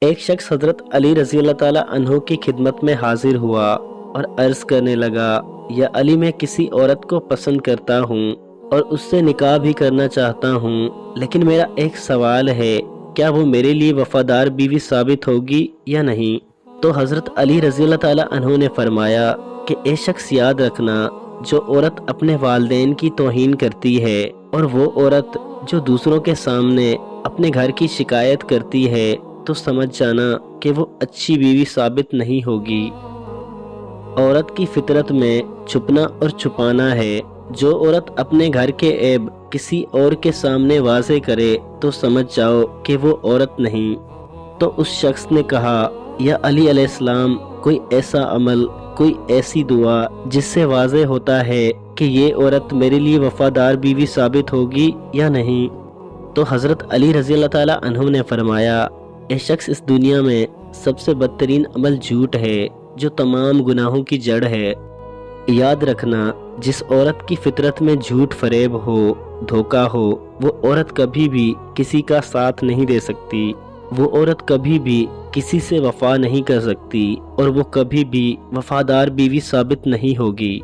ایک شخص حضرت علی رضی اللہ تعالیٰ عنہ کی خدمت میں حاضر ہوا اور عرض کرنے لگا، یا علی، میں کسی عورت کو پسند کرتا ہوں اور اس سے نکاح بھی کرنا چاہتا ہوں، لیکن میرا ایک سوال ہے، کیا وہ میرے لیے وفادار بیوی ثابت ہوگی یا نہیں؟ تو حضرت علی رضی اللہ تعالیٰ عنہ نے فرمایا کہ اے شخص، یاد رکھنا، جو عورت اپنے والدین کی توہین کرتی ہے اور وہ عورت جو دوسروں کے سامنے اپنے گھر کی شکایت کرتی ہے، تو سمجھ جانا کہ وہ اچھی بیوی ثابت نہیں ہوگی۔ عورت کی فطرت میں چھپنا اور چھپانا ہے۔ جو عورت اپنے گھر کے عیب کسی اور کے سامنے واضح کرے تو سمجھ جاؤ کہ وہ عورت نہیں۔ تو اس شخص نے کہا، یا علی علیہ السلام، کوئی ایسا عمل، کوئی ایسی دعا جس سے واضح ہوتا ہے کہ یہ عورت میرے لیے وفادار بیوی ثابت ہوگی یا نہیں؟ تو حضرت علی رضی اللہ تعالیٰ عنہ نے فرمایا، اے شخص، اس دنیا میں سب سے بدترین عمل جھوٹ ہے، جو تمام گناہوں کی جڑ ہے۔ یاد رکھنا، جس عورت کی فطرت میں جھوٹ فریب ہو، دھوکہ ہو، وہ عورت کبھی بھی کسی کا ساتھ نہیں دے سکتی، وہ عورت کبھی بھی کسی سے وفا نہیں کر سکتی، اور وہ کبھی بھی وفادار بیوی ثابت نہیں ہوگی۔